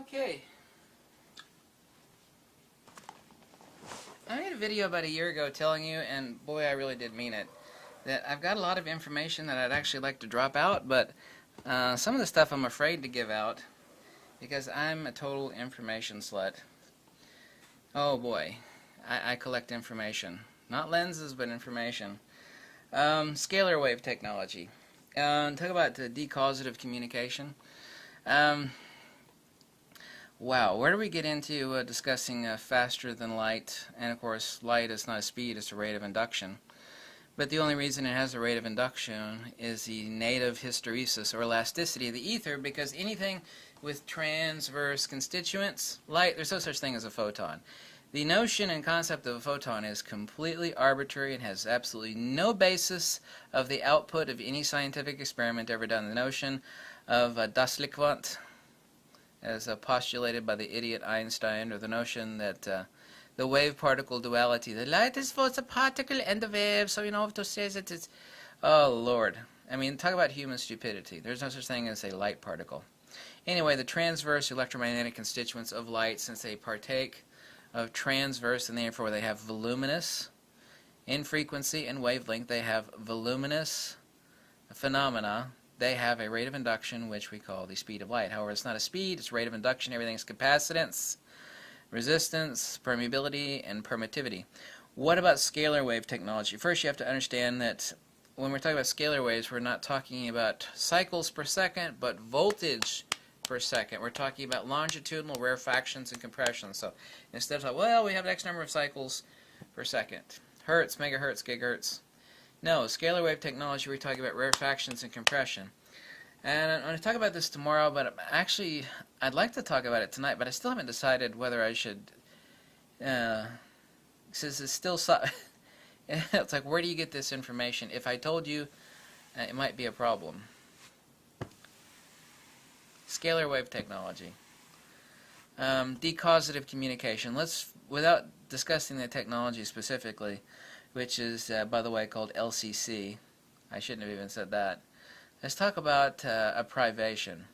Okay. I made a video about a year ago telling you, and boy, I really did mean it, that I've got a lot of information that I'd actually like to drop out, but some of the stuff I'm afraid to give out because I'm a total information slut. Oh boy, I collect information. Not lenses, but information. Scalar wave technology. Talk about decausative communication. Wow, where do we get into discussing faster than light? And of course, light is not a speed, it's a rate of induction. But the only reason it has a rate of induction is the native hysteresis or elasticity of the ether, because anything with transverse constituents, light, there's no such thing as a photon. The notion and concept of a photon is completely arbitrary and has absolutely no basis of the output of any scientific experiment ever done. The notion of das Lichtwort, as postulated by the idiot Einstein, or the notion that the wave-particle duality, the light is both a particle and a wave, so you know to say that it's... Oh, Lord. I mean, talk about human stupidity. There's no such thing as a light particle. Anyway, the transverse electromagnetic constituents of light, since they partake of transverse, and therefore they have voluminous, in frequency and wavelength, they have voluminous phenomena. They have a rate of induction which we call the speed of light. However, it's not a speed, it's rate of induction. Everything's capacitance, resistance, permeability, and permittivity. What about scalar wave technology? First, you have to understand that when we're talking about scalar waves, we're not talking about cycles per second, but voltage per second. We're talking about longitudinal rarefactions and compression. So instead of, well, we have X number of cycles per second. Hertz, megahertz, gigahertz. No, scalar wave technology, we're talking about rarefactions and compression. And I'm going to talk about this tomorrow, but actually, I'd like to talk about it tonight, but I still haven't decided whether I should, since it's still, it's like, where do you get this information? If I told you, it might be a problem. Scalar wave technology. Decausative communication. Let's, without discussing the technology specifically, which is, by the way, called LCC. I shouldn't have even said that. Let's talk about a privation.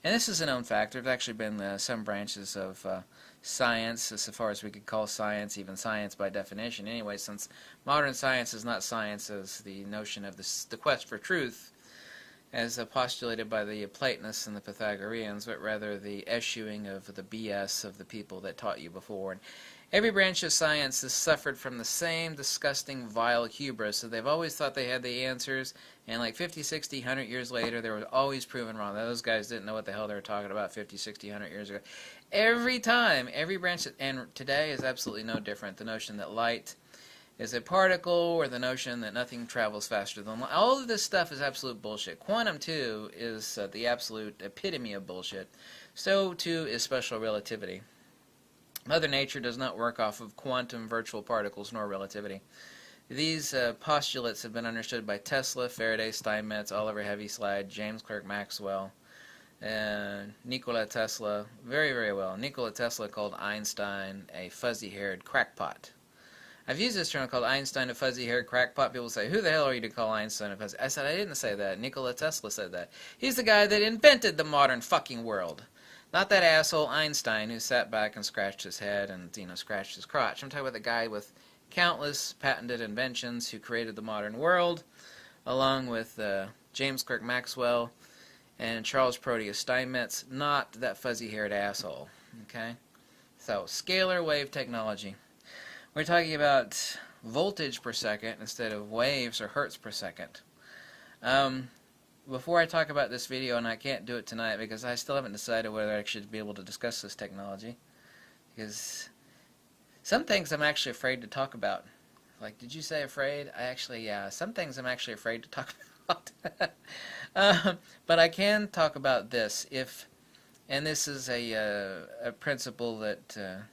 And this is a known fact. There have actually been some branches of science, as far as we could call science, even science by definition. Anyway, since modern science is not science as the notion of the quest for truth, as postulated by the Platonists and the Pythagoreans, but rather the eschewing of the BS of the people that taught you before. And every branch of science has suffered from the same disgusting, vile hubris. So they've always thought they had the answers, and like 50, 60, 100 years later, they were always proven wrong. Those guys didn't know what the hell they were talking about 50, 60, 100 years ago. Every time, every branch, and today is absolutely no different. The notion that light is a particle, or the notion that nothing travels faster than light. All of this stuff is absolute bullshit. Quantum, too, is the absolute epitome of bullshit. So, too, is special relativity. Mother Nature does not work off of quantum virtual particles nor relativity. These postulates have been understood by Tesla, Faraday, Steinmetz, Oliver Heavyslide, James Clerk Maxwell, and Nikola Tesla, very, very well. Nikola Tesla called Einstein a fuzzy-haired crackpot. I've used this term called Einstein a fuzzy-haired crackpot. People say, who the hell are you to call Einstein a fuzzy? I said, I didn't say that. Nikola Tesla said that. He's the guy that invented the modern fucking world. Not that asshole Einstein who sat back and scratched his head and, scratched his crotch. I'm talking about the guy with countless patented inventions who created the modern world, along with James Clerk Maxwell and Charles Proteus Steinmetz, not that fuzzy-haired asshole. Okay? So, scalar wave technology. We're talking about voltage per second instead of waves or hertz per second. Before I talk about this video, and I can't do it tonight because I still haven't decided whether I should be able to discuss this technology, because some things I'm actually afraid to talk about. Like, did you say afraid? Yeah, some things I'm actually afraid to talk about. But I can talk about this, and this is a principle that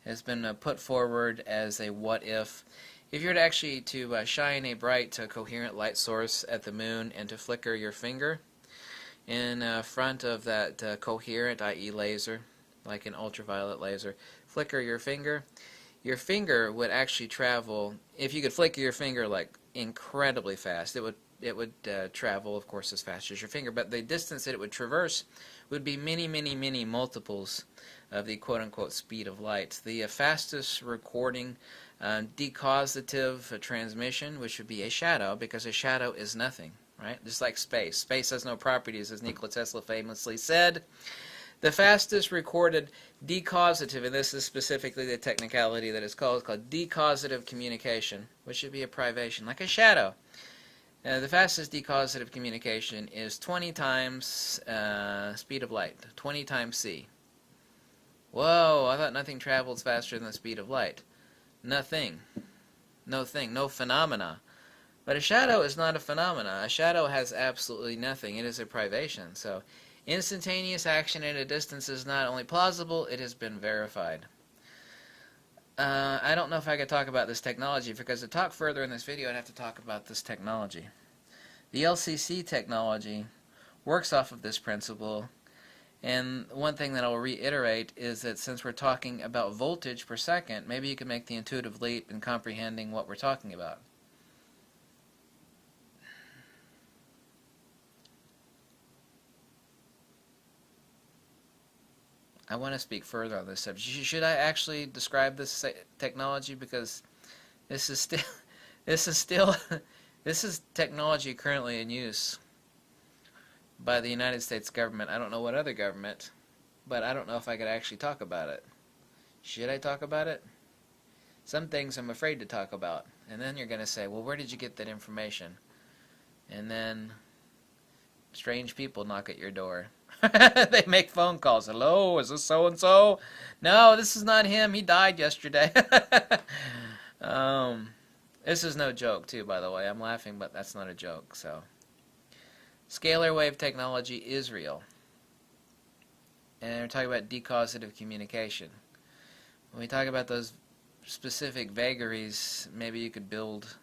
has been put forward as a what-if. If you were to actually shine a bright, coherent light source at the moon and to flicker your finger in front of that coherent, i.e. laser, like an ultraviolet laser, flicker your finger would actually travel, if you could flicker your finger like incredibly fast, it would travel, of course, as fast as your finger, but the distance that it would traverse would be many, many, many multiples of the quote-unquote speed of light. The fastest recording decausative transmission, which would be a shadow, because a shadow is nothing, right? Just like space. Space has no properties, as Nikola Tesla famously said. The fastest recorded decausative, and this is specifically the technicality that it's called decausative communication, which should be a privation, like a shadow. The fastest decausative communication is 20 times speed of light, 20 times c. Whoa, I thought nothing travels faster than the speed of light. Nothing. No thing, no phenomena. But a shadow is not a phenomena. A shadow has absolutely nothing. It is a privation. So instantaneous action at a distance is not only plausible, it has been verified. I don't know if I could talk about this technology, because to talk further in this video I'd have to talk about this technology. The LCC technology works off of this principle, and one thing that I'll reiterate is that since we're talking about voltage per second, maybe you can make the intuitive leap in comprehending what we're talking about. I want to speak further on this subject. Should I actually describe this technology, because this is technology currently in use by the United States government. I don't know what other government, but I don't know if I could actually talk about it. Should I talk about it? Some things I'm afraid to talk about. And then you're going to say, well, where did you get that information? And then strange people knock at your door. They make phone calls. Hello, is this so-and-so? No, this is not him. He died yesterday. This is no joke, too, by the way. I'm laughing, but that's not a joke. So, scalar wave technology is real. And we're talking about decausative communication. When we talk about those specific vagaries, maybe you could build,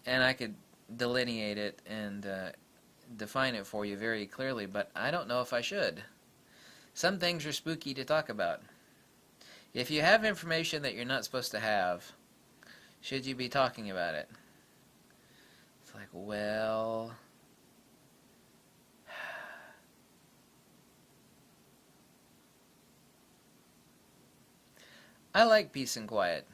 and I could delineate it and define it for you very clearly, but I don't know if I should. Some things are spooky to talk about. If you have information that you're not supposed to have, should you be talking about it? It's like, well, I like peace and quiet.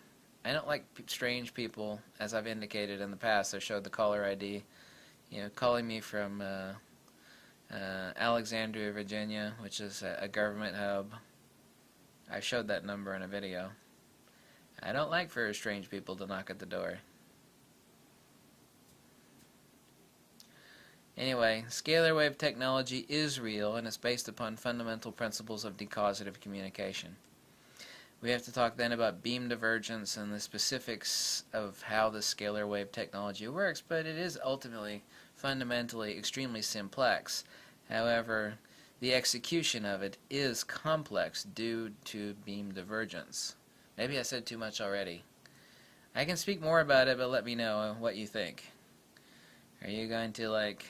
I don't like strange people, as I've indicated in the past. I showed the caller ID. You know, calling me from Alexandria, Virginia, which is a government hub. I showed that number in a video. I don't like for strange people to knock at the door. Anyway, scalar wave technology is real, and it's based upon fundamental principles of decausative communication. We have to talk then about beam divergence and the specifics of how the scalar wave technology works, but it is ultimately fundamentally extremely simplex. However, the execution of it is complex due to beam divergence. Maybe I said too much already. I can speak more about it, but let me know what you think. Are you going to, like,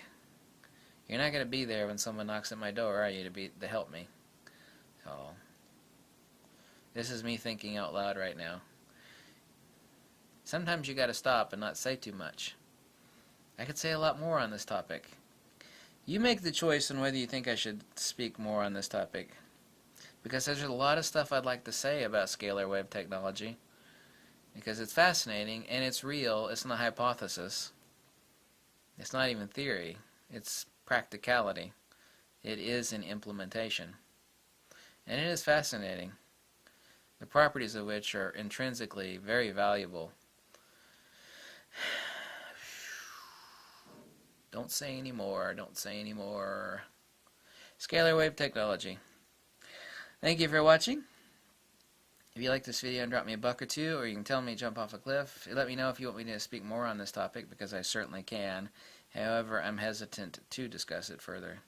you're not going to be there when someone knocks at my door, are you, to help me? So, this is me thinking out loud right now. Sometimes you got to stop and not say too much. I could say a lot more on this topic. You make the choice on whether you think I should speak more on this topic, because there's a lot of stuff I'd like to say about scalar wave technology, because it's fascinating and it's real. It's not hypothesis. It's not even theory. It's practicality. It is an implementation. And it is fascinating, the properties of which are intrinsically very valuable. Don't say any more. Don't say any more. Scalar wave technology. Thank you for watching. If you like this video, drop me a buck or two, or you can tell me to jump off a cliff. Let me know if you want me to speak more on this topic, because I certainly can. However, I'm hesitant to discuss it further.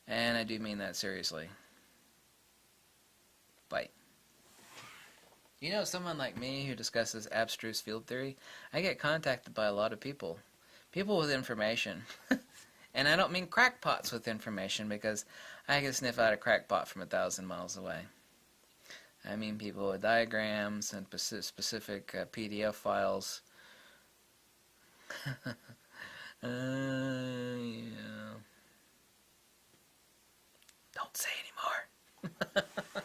And I do mean that seriously. Bye. You know, someone like me who discusses abstruse field theory, I get contacted by a lot of people. People with information. And I don't mean crackpots with information, because I can sniff out a crackpot from 1,000 miles away. I mean people with diagrams and specific PDF files. Yeah. Don't say anymore.